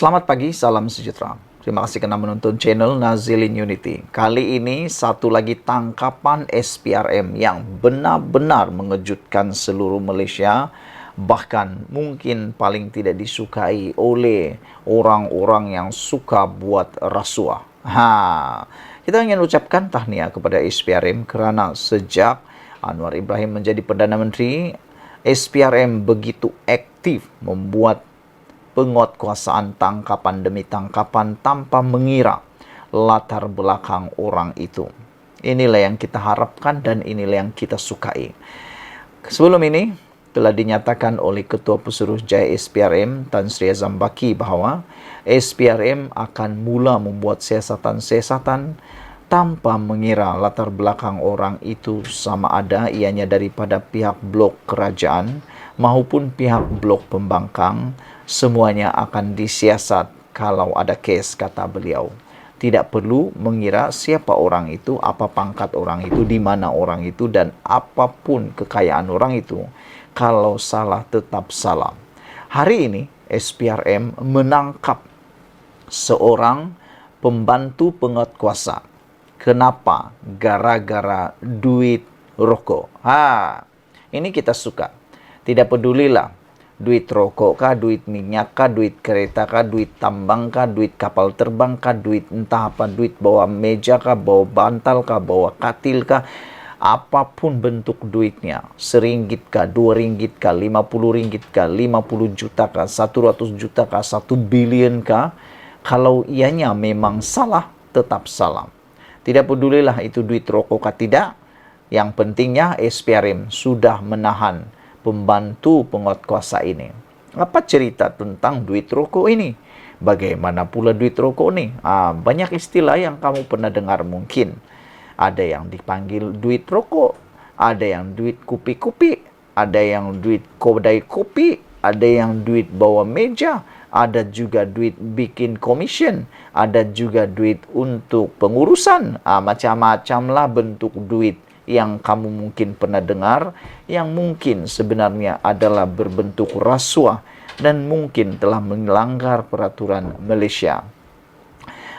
Selamat pagi, salam sejahtera. Terima kasih karena menonton channel Nazilin Unity. Kali ini satu lagi tangkapan SPRM yang benar-benar mengejutkan seluruh Malaysia, bahkan mungkin paling tidak disukai oleh orang-orang yang suka buat rasuah. Kita ingin ucapkan tahniah kepada SPRM kerana sejak Anwar Ibrahim menjadi Perdana Menteri, SPRM begitu aktif membuat penguatkuasaan tangkapan demi tangkapan tanpa mengira latar belakang orang itu. Inilah yang kita harapkan dan inilah yang kita sukai. Sebelum ini, telah dinyatakan oleh Ketua Pesuruh Jaya SPRM Tan Sri Azam Baki bahawa SPRM akan mula membuat siasatan-siasatan tanpa mengira latar belakang orang itu sama ada ianya daripada pihak blok kerajaan maupun pihak blok pembangkang. Semuanya akan disiasat kalau ada kes, kata beliau. Tidak perlu mengira siapa orang itu, apa pangkat orang itu, di mana orang itu, dan apapun kekayaan orang itu. Kalau salah, tetap salah. Hari ini, SPRM menangkap seorang pembantu penguatkuasa. Kenapa? Gara-gara duit rokok. Ini kita suka. Tidak pedulilah. Duit rokok kah, duit minyak kah, duit kereta kah, duit tambang kah, duit kapal terbang kah, duit entah apa, duit bawa meja kah, bawa bantal kah, bawa katil kah, apapun bentuk duitnya, RM1 kah, RM2 kah, RM50 kah, 50 juta kah, 100 juta kah, 1 bilion kah, kalau ianya memang salah, tetap salah. Tidak pedulilah itu duit rokok kah tidak, yang pentingnya SPRM sudah menahan pembantu penguatkuasa ini. Apa cerita tentang duit rokok ini? Bagaimana pula duit rokok ini? Banyak istilah yang kamu pernah dengar mungkin. Ada yang dipanggil duit rokok, ada yang duit kupi-kupi, ada yang duit kedai kopi, ada yang duit bawa meja, ada juga duit bikin commission, ada juga duit untuk pengurusan. Macam-macam lah bentuk duit yang kamu mungkin pernah dengar, yang mungkin sebenarnya adalah berbentuk rasuah dan mungkin telah melanggar peraturan Malaysia.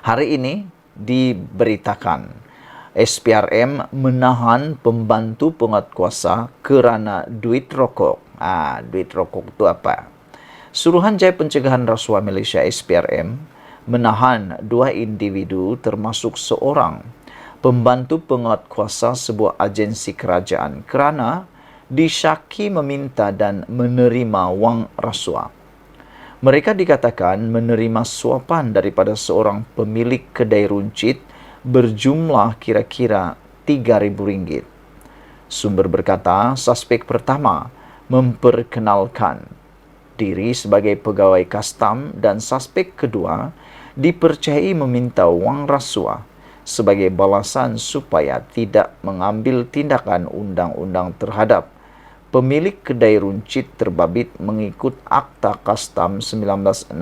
Hari ini diberitakan SPRM menahan pembantu penguatkuasa kerana duit rokok. Duit rokok itu apa? Suruhanjaya Pencegahan Rasuah Malaysia SPRM menahan 2 individu termasuk seorang pembantu penguatkuasa sebuah agensi kerajaan kerana disyaki meminta dan menerima wang rasuah. Mereka dikatakan menerima suapan daripada seorang pemilik kedai runcit berjumlah kira-kira RM3,000. Sumber berkata, suspek pertama memperkenalkan diri sebagai pegawai kastam dan suspek kedua dipercayai meminta wang rasuah sebagai balasan supaya tidak mengambil tindakan undang-undang terhadap pemilik kedai runcit terbabit mengikut Akta Kastam 1967.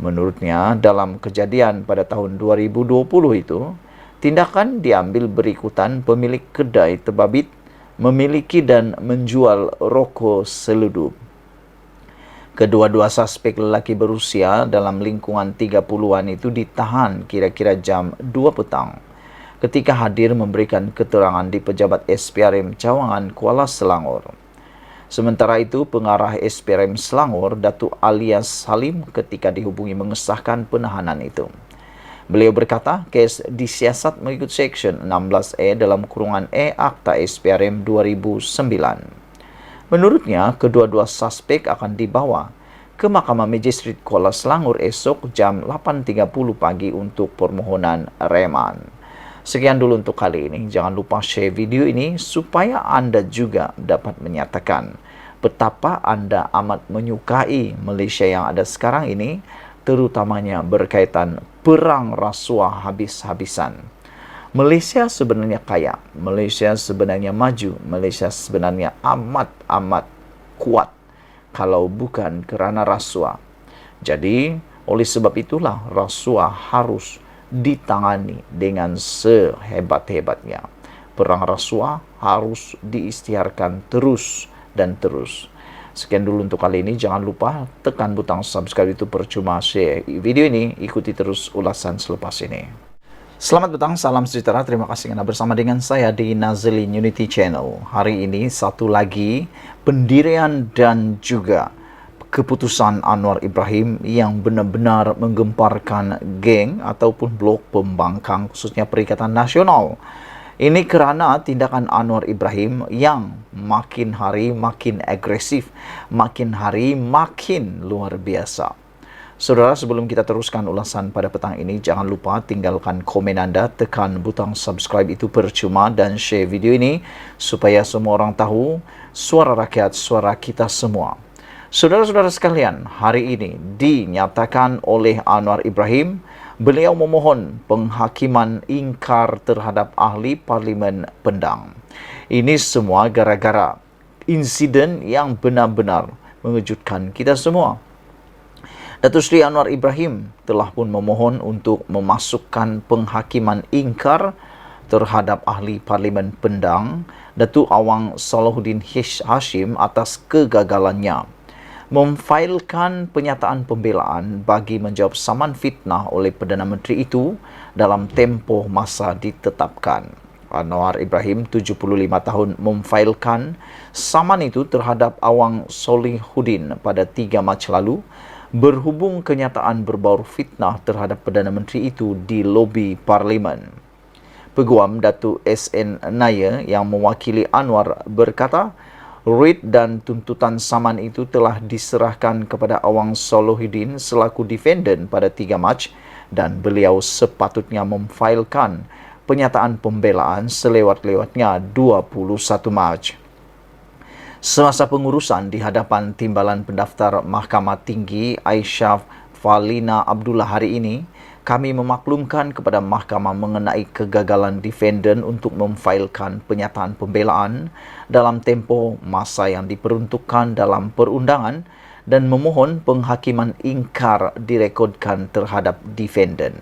Menurutnya, dalam kejadian pada tahun 2020 itu, tindakan diambil berikutan pemilik kedai terbabit memiliki dan menjual rokok seludup. Kedua-dua suspek lelaki berusia dalam lingkungan 30-an itu ditahan kira-kira jam 2 petang ketika hadir memberikan keterangan di pejabat SPRM Cawangan, Kuala Selangor. Sementara itu, pengarah SPRM Selangor, Datuk Alias Salim, ketika dihubungi mengesahkan penahanan itu. Beliau berkata, kes disiasat mengikut Seksyen 16A dalam kurungan E Akta SPRM 2009. Menurutnya, kedua-dua suspek akan dibawa ke Mahkamah Magistrat Kuala Selangor esok jam 8.30 pagi untuk permohonan reman. Sekian dulu untuk kali ini. Jangan lupa share video ini supaya Anda juga dapat menyatakan betapa Anda amat menyukai Malaysia yang ada sekarang ini, terutamanya berkaitan perang rasuah habis-habisan. Malaysia sebenarnya kaya, Malaysia sebenarnya maju, Malaysia sebenarnya amat kuat kalau bukan kerana rasuah. Jadi, oleh sebab itulah rasuah harus ditangani dengan sehebat-hebatnya. Perang rasuah harus diisytiharkan terus dan terus. Sekian dulu untuk kali ini. Jangan lupa tekan butang subscribe, itu percuma. Share video ini, ikuti terus ulasan selepas ini. Selamat petang, salam sejahtera. Terima kasih Anda bersama dengan saya di Nazilin Unity Channel. Hari ini satu lagi pendirian dan juga keputusan Anwar Ibrahim yang benar-benar menggemparkan geng ataupun blok pembangkang, khususnya Perikatan Nasional. Ini kerana tindakan Anwar Ibrahim yang makin hari makin agresif, makin hari makin luar biasa. Saudara, sebelum kita teruskan ulasan pada petang ini, jangan lupa tinggalkan komen Anda, tekan butang subscribe, itu percuma, dan share video ini supaya semua orang tahu suara rakyat, suara kita semua. Saudara-saudara sekalian, hari ini dinyatakan oleh Anwar Ibrahim, beliau memohon penghakiman ingkar terhadap ahli parlimen Pendang. Ini semua gara-gara insiden yang benar-benar mengejutkan kita semua. Datuk Seri Anwar Ibrahim telah pun memohon untuk memasukkan penghakiman ingkar terhadap ahli parlimen Pendang, Datuk Awang Salahuddin Hashim, atas kegagalannya memfailkan penyataan pembelaan bagi menjawab saman fitnah oleh Perdana Menteri itu dalam tempoh masa ditetapkan. Anwar Ibrahim, 75 tahun, memfailkan saman itu terhadap Awang Salahuddin pada 3 Mac lalu berhubung kenyataan berbaur fitnah terhadap Perdana Menteri itu di lobi Parlimen. Peguam Datuk SN Naya yang mewakili Anwar berkata, writ dan tuntutan saman itu telah diserahkan kepada Awang Salahuddin selaku defendant pada 3 Mac dan beliau sepatutnya memfailkan penyataan pembelaan selewat-lewatnya 21 Mac. Semasa pengurusan di hadapan Timbalan Pendaftar Mahkamah Tinggi Aisyah Falina Abdullah hari ini, kami memaklumkan kepada mahkamah mengenai kegagalan defendant untuk memfailkan penyataan pembelaan dalam tempoh masa yang diperuntukkan dalam perundangan dan memohon penghakiman ingkar direkodkan terhadap defendant.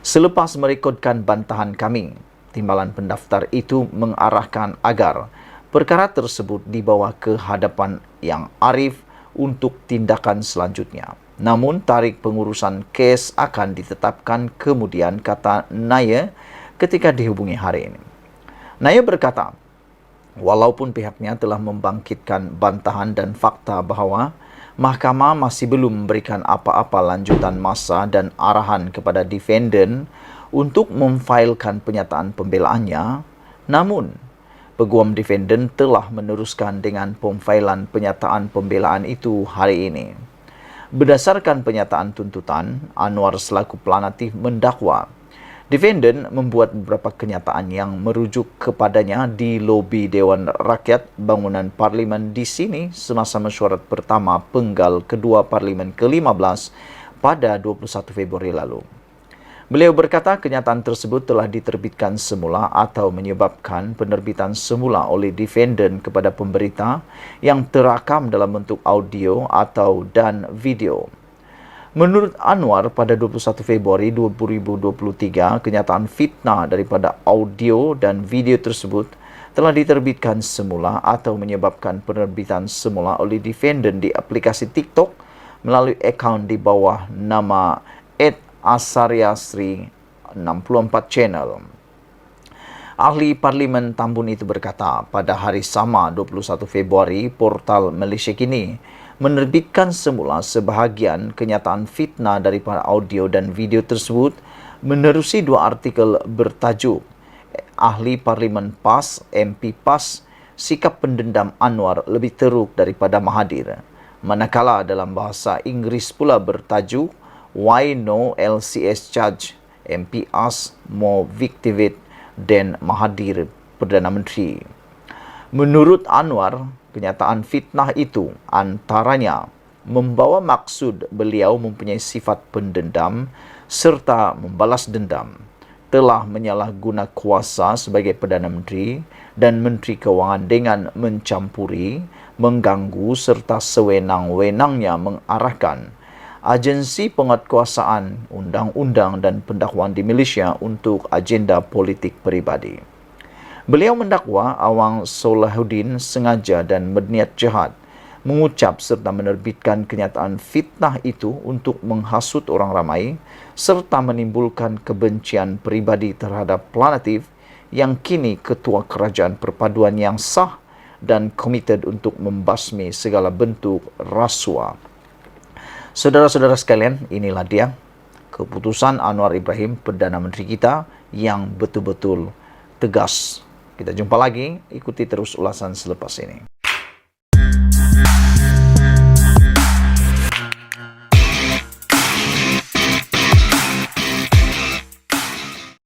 Selepas merekodkan bantahan kami, Timbalan Pendaftar itu mengarahkan agar perkara tersebut dibawa ke hadapan Yang Arif untuk tindakan selanjutnya. Namun, tarikh pengurusan kes akan ditetapkan kemudian, kata Naya ketika dihubungi hari ini. Naya berkata, walaupun pihaknya telah membangkitkan bantahan dan fakta bahawa mahkamah masih belum memberikan apa-apa lanjutan masa dan arahan kepada defendant untuk memfailkan penyataan pembelaannya, namun peguam defendant telah meneruskan dengan pemfailan penyataan pembelaan itu hari ini. Berdasarkan penyataan tuntutan, Anwar selaku pelanatif mendakwa defendant membuat beberapa kenyataan yang merujuk kepadanya di lobi Dewan Rakyat Bangunan Parlimen di sini semasa mesyuarat pertama penggal kedua Parlimen ke-15 pada 21 Februari lalu. Beliau berkata kenyataan tersebut telah diterbitkan semula atau menyebabkan penerbitan semula oleh defendant kepada pemberita yang terakam dalam bentuk audio atau dan video. Menurut Anwar, pada 21 Februari 2023, kenyataan fitnah daripada audio dan video tersebut telah diterbitkan semula atau menyebabkan penerbitan semula oleh defendant di aplikasi TikTok melalui akaun di bawah nama @asaryasri 64 channel. Ahli Parlimen Tambun itu berkata, pada hari sama 21 Februari, portal Malaysia Kini menerbitkan semula sebahagian kenyataan fitnah daripada audio dan video tersebut menerusi 2 artikel bertajuk Ahli Parlimen PAS, MP PAS, sikap pendendam Anwar lebih teruk daripada Mahathir. Manakala dalam bahasa Inggeris pula bertajuk Why No LCS Judge MP Ask More Victivate than Mahathir Perdana Menteri. Menurut Anwar, kenyataan fitnah itu antaranya membawa maksud beliau mempunyai sifat pendendam serta membalas dendam, telah menyalahguna kuasa sebagai Perdana Menteri dan Menteri Kewangan dengan mencampuri, mengganggu serta sewenang-wenangnya mengarahkan agensi penguatkuasaan, undang-undang dan pendakwaan di Malaysia untuk agenda politik peribadi. Beliau mendakwa Awang Salahuddin sengaja dan berniat jahat mengucap serta menerbitkan kenyataan fitnah itu untuk menghasut orang ramai serta menimbulkan kebencian peribadi terhadap Planative yang kini ketua kerajaan perpaduan yang sah dan komited untuk membasmi segala bentuk rasuah. Saudara-saudara sekalian, inilah dia keputusan Anwar Ibrahim, Perdana Menteri kita, yang betul-betul tegas. Kita jumpa lagi, ikuti terus ulasan selepas ini.